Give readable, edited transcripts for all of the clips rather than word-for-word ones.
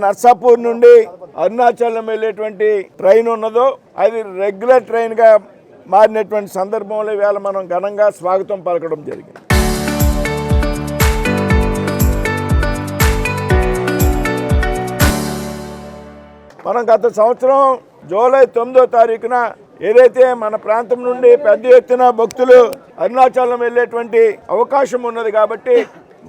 నర్సాపూర్ నుండి అరుణాచలం వెళ్ళేటువంటి ట్రైన్ ఉన్నదో అది రెగ్యులర్ ట్రైన్గా మారినటువంటి సందర్భంలో ఇవాళ మనం ఘనంగా స్వాగతం పలకడం జరిగింది. మనం గత సంవత్సరం జూలై 9వ తారీఖున ఏదైతే మన ప్రాంతం నుండి పెద్ద ఎత్తున భక్తులు అరుణాచలం వెళ్ళేటువంటి అవకాశం ఉన్నది కాబట్టి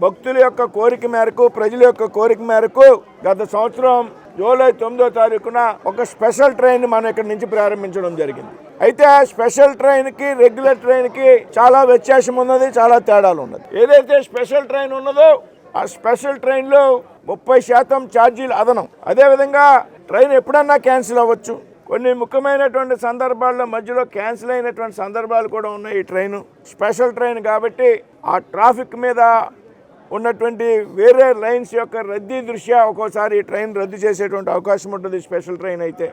భక్తుల యొక్క కోరిక మేరకు ప్రజల యొక్క కోరిక మేరకు గత సంవత్సరం జూలై 9వ తారీఖున ఒక స్పెషల్ ట్రైన్ మనం ఇక్కడ నుంచి ప్రారంభించడం జరిగింది. అయితే ఆ స్పెషల్ ట్రైన్కి రెగ్యులర్ ట్రైన్కి చాలా వ్యత్యాసం ఉన్నది, చాలా తేడాలు ఉన్నది. ఏదైతే స్పెషల్ ట్రైన్ ఉన్నదో ఆ స్పెషల్ ట్రైన్లో 30% ఛార్జీలు అదనం. అదేవిధంగా ట్రైన్ ఎప్పుడన్నా క్యాన్సిల్ అవ్వచ్చు. కొన్ని ముఖ్యమైనటువంటి సందర్భాల్లో మధ్యలో క్యాన్సిల్ అయినటువంటి సందర్భాలు కూడా ఉన్నాయి. ఈ ట్రైను స్పెషల్ ట్రైన్ కాబట్టి ఆ ట్రాఫిక్ మీద ఉన్నటువంటి వేరే లైన్స్ యొక్క రద్దీ దృష్ట్యా ఒక్కోసారి ఈ ట్రైన్ రద్దు చేసేటువంటి అవకాశం ఉంటుంది. స్పెషల్ ట్రైన్ అయితే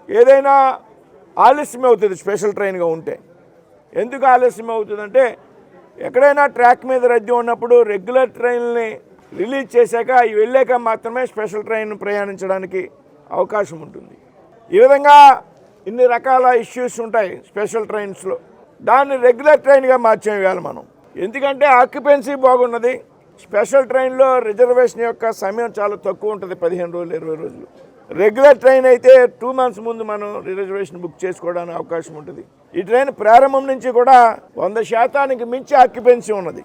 ఏదైనా ఆలస్యం అవుతుంది. స్పెషల్ ట్రైన్గా ఉంటే ఎందుకు ఆలస్యం అవుతుందంటే ఎక్కడైనా ట్రాక్ మీద రద్దీ ఉన్నప్పుడు రెగ్యులర్ ట్రైన్ని రిలీజ్ చేశాక అవి వెళ్ళాక మాత్రమే స్పెషల్ ట్రైన్ ప్రయాణించడానికి అవకాశం ఉంటుంది. ఈ విధంగా ఇన్ని రకాల ఇష్యూస్ ఉంటాయి స్పెషల్ ట్రైన్స్లో. దాన్ని రెగ్యులర్ ట్రైన్గా మార్చాం ఇవాళ మనం. ఎందుకంటే ఆక్యుపెన్సీ బాగున్నది. స్పెషల్ ట్రైన్లో రిజర్వేషన్ యొక్క సమయం చాలా తక్కువ ఉంటుంది, 15 రోజులు 20 రోజులు. రెగ్యులర్ ట్రైన్ అయితే 2 months ముందు మనం రిజర్వేషన్ బుక్ చేసుకోవడానికి అవకాశం ఉంటుంది. ఈ ట్రైన్ ప్రారంభం నుంచి కూడా 100% మించి ఆక్యుపెన్సీ ఉన్నది.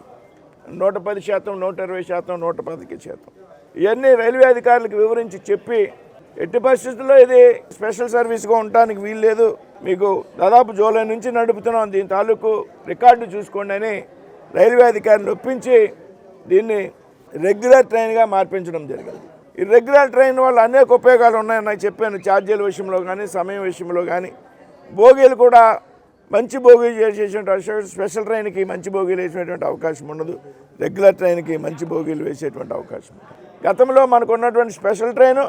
110%, 120%, 115%. ఇవన్నీ రైల్వే అధికారులకు వివరించి చెప్పి ఎట్టి పరిస్థితుల్లో ఇది స్పెషల్ సర్వీస్గా ఉండటానికి వీల్లేదు, మీకు దాదాపు జూలై నుంచి నడుపుతున్నాం, దీని తాలూకు రికార్డు చూసుకోండి అని రైల్వే అధికారులు ఒప్పించి దీన్ని రెగ్యులర్ ట్రైన్గా మార్పించడం జరిగింది. ఈ రెగ్యులర్ ట్రైన్ వల్ల అనేక ఉపయోగాలు ఉన్నాయని నాకు చెప్పాను. ఛార్జీల విషయంలో కానీ సమయం విషయంలో కానీ బోగీలు కూడా మంచి బోగీలు చేసేటువంటి స్పెషల్ ట్రైన్కి మంచి బోగీలు వేసేటువంటి అవకాశం ఉండదు. రెగ్యులర్ ట్రైన్కి మంచి బోగీలు వేసేటువంటి అవకాశం. గతంలో మనకు ఉన్నటువంటి స్పెషల్ ట్రైను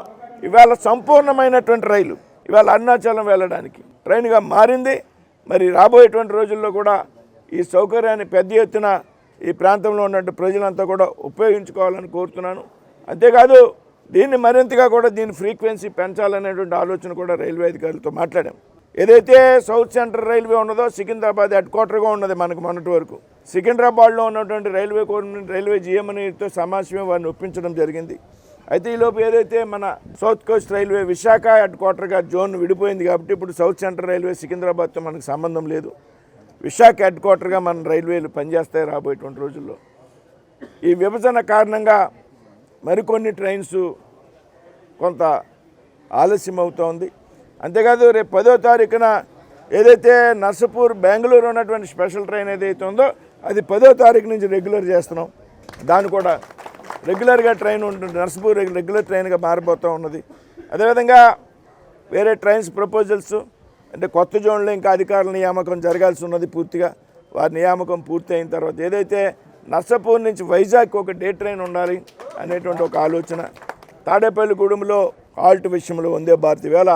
ఇవాళ సంపూర్ణమైనటువంటి రైలు ఇవాళ అరుణాచలం వెళ్ళడానికి ట్రైన్గా మారింది. మరి రాబోయేటువంటి రోజుల్లో కూడా ఈ సౌకర్యాన్ని పెద్ద ఎత్తున ఈ ప్రాంతంలో ఉన్నట్టు ప్రజలంతా కూడా ఉపయోగించుకోవాలని కోరుతున్నాను. అంతేకాదు దీన్ని మరింతగా కూడా దీని ఫ్రీక్వెన్సీ పెంచాలనేటువంటి ఆలోచన కూడా రైల్వే అధికారులతో మాట్లాడాం. ఏదైతే సౌత్ సెంట్రల్ రైల్వే ఉన్నదో సికింద్రాబాద్ హెడ్ క్వార్టర్గా ఉన్నది మనకు మొన్నటి వరకు. సికింద్రాబాద్లో ఉన్నటువంటి రైల్వే జిఎంతో సమావేశమే వారిని ఒప్పించడం జరిగింది. అయితే ఈలోపు ఏదైతే మన south coast railway Visakha head క్వార్టర్గా జోన్ విడిపోయింది కాబట్టి ఇప్పుడు సౌత్ సెంట్రల్ రైల్వే సికింద్రాబాద్తో మనకు సంబంధం లేదు. విశాఖ హెడ్ క్వార్టర్గా మన రైల్వేలు పనిచేస్తాయి రాబోయేటువంటి రోజుల్లో. ఈ విభజన కారణంగా మరికొన్ని ట్రైన్స్ కొంత ఆలస్యం అవుతోంది. అంతేకాదు రేపు 10వ తారీఖున ఏదైతే నర్సాపూర్ బెంగళూరు ఉన్నటువంటి స్పెషల్ ట్రైన్ ఏదైతే ఉందో అది 10వ తారీఖు నుంచి రెగ్యులర్ చేస్తున్నాం. దాన్ని కూడా రెగ్యులర్గా ట్రైన్ ఉంటుంది. నర్సాపూర్ రెగ్యులర్ ట్రైన్గా మారిపోతూ ఉన్నది. అదేవిధంగా వేరే ట్రైన్స్ ప్రపోజల్స్ అంటే కొత్త జోన్లో ఇంకా అధికారుల నియామకం జరగాల్సి ఉన్నది. పూర్తిగా వారి నియామకం పూర్తి అయిన తర్వాత ఏదైతే నర్సాపూర్ నుంచి వైజాగ్ ఒక డే ట్రైన్ ఉండాలి అనేటువంటి ఒక ఆలోచన. తాడేపల్లిగూడెంలో హాల్ట్ విషయంలో వందే భారత్ ఇవాళ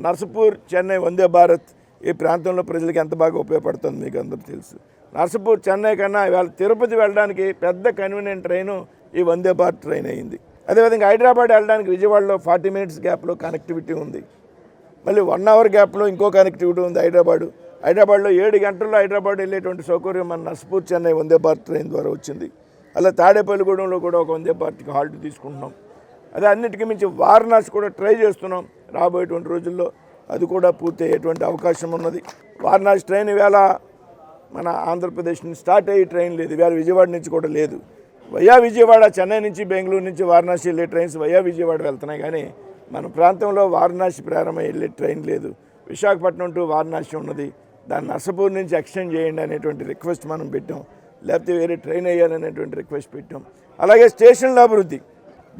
నర్సాపూర్ చెన్నై వందే భారత్ ఈ ప్రాంతంలో ప్రజలకు ఎంత బాగా ఉపయోగపడుతుంది మీకు అందరూ తెలుసు. నర్సాపూర్ చెన్నై కన్నా ఇవాళ తిరుపతి వెళ్ళడానికి పెద్ద కన్వీనియంట్ ట్రైను ఈ వందే భారత్ ట్రైన్ అయింది. అదేవిధంగా హైదరాబాద్ వెళ్ళడానికి విజయవాడలో 40 minutes గ్యాప్లో కనెక్టివిటీ ఉంది. మళ్ళీ 1 hour గ్యాప్లో ఇంకో కనెక్టివిటీ ఉంది. హైదరాబాద్లో 7 గంటల్లో హైదరాబాద్ వెళ్ళేటువంటి సౌకర్యం మన నర్సాపూర్ చెన్నై వందే భారత్ ట్రైన్ ద్వారా వచ్చింది. అలా తాడేపల్లిగూడెంలో కూడా ఒక వందే భారత్కి హాల్ట్ తీసుకుంటున్నాం. అదే అన్నిటికీ మించి వారణాసి కూడా ట్రై చేస్తున్నాం. రాబోయేటువంటి రోజుల్లో అది కూడా పూర్తి అయ్యేటువంటి అవకాశం ఉన్నది. వారణాసి ట్రైన్ ఇవాళ మన ఆంధ్రప్రదేశ్ నుంచి స్టార్ట్ అయ్యే ట్రైన్ లేదు. ఇవాళ విజయవాడ నుంచి కూడా లేదు. వయా విజయవాడ చెన్నై నుంచి బెంగళూరు నుంచి వారణాసి వెళ్ళే ట్రైన్స్ వయా విజయవాడ వెళ్తున్నాయి. కానీ మన ప్రాంతంలో వారణాసి ప్రారంభం వెళ్ళే ట్రైన్ లేదు. విశాఖపట్నం టు వారణాసి ఉన్నది. దాన్ని నర్సాపూర్ నుంచి ఎక్స్టెండ్ చేయండి అనేటువంటి రిక్వెస్ట్ మనం పెట్టాం. లేకపోతే వేరే ట్రైన్ వేయాలనేటువంటి రిక్వెస్ట్ పెట్టాం. అలాగే స్టేషన్ల అభివృద్ధి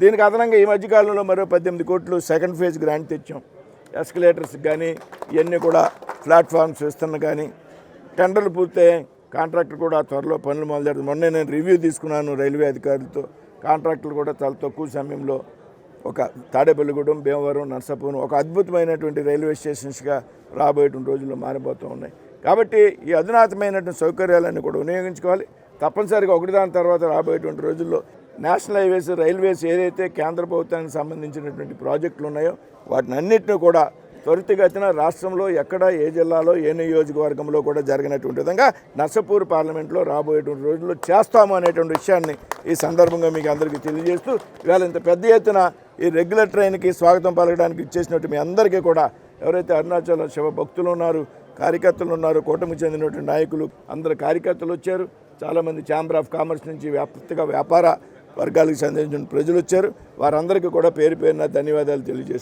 దీనికి అదనంగా ఈ మధ్యకాలంలో మరో 18 కోట్లు సెకండ్ ఫేజ్ గ్రాంట్ తెచ్చాం. ఎస్కలేటర్స్ కానీ ఇవన్నీ కూడా ప్లాట్ఫామ్స్ విస్తరణ కానీ టెండర్లు పూర్తయ్యాయి. కాంట్రాక్టర్ కూడా త్వరలో పనులు మొదలెడతారు. మొన్నే నేను రివ్యూ తీసుకున్నాను రైల్వే అధికారులతో. కాంట్రాక్టులు కూడా చాలా తక్కువ సమయంలో ఒక తాడేపల్లిగూడెం, భీమవరం, నర్సాపూర్ ఒక అద్భుతమైనటువంటి రైల్వే స్టేషన్స్గా రాబోయేటువంటి రోజుల్లో మారిపోతూ ఉన్నాయి. కాబట్టి ఈ అధునాతమైనటువంటి సౌకర్యాలన్నీ కూడా వినియోగించుకోవాలి. తప్పనిసరిగా ఒకటి దాని తర్వాత రాబోయేటువంటి రోజుల్లో నేషనల్ హైవేస్, రైల్వేస్ ఏదైతే కేంద్ర ప్రభుత్వానికి సంబంధించినటువంటి ప్రాజెక్టులు ఉన్నాయో వాటిని అన్నింటినీ కూడా త్వరితగతిన రాష్ట్రంలో ఎక్కడ, ఏ జిల్లాలో, ఏ నియోజకవర్గంలో కూడా జరిగినటువంటి విధంగా నర్సాపూర్ పార్లమెంట్లో రాబోయేటువంటి రోజుల్లో చేస్తాము అనేటువంటి విషయాన్ని ఈ సందర్భంగా మీకు అందరికీ తెలియజేస్తూ, ఇవాళ ఇంత పెద్ద ఎత్తున ఈ రెగ్యులర్ ట్రైన్కి స్వాగతం పలకడానికి ఇచ్చేసినట్టు మీ అందరికీ కూడా, ఎవరైతే అరుణాచల శివ భక్తులు ఉన్నారు, కార్యకర్తలు ఉన్నారు, కూటమికి చెందినటువంటి నాయకులు అందరు కార్యకర్తలు వచ్చారు. చాలామంది ఛాంబర్ ఆఫ్ కామర్స్ నుంచి వ్యాపార వర్గాలకు సంబంధించిన ప్రజలు వచ్చారు. వారందరికీ కూడా పేరు పేరున ధన్యవాదాలు తెలియజేస్తున్నారు.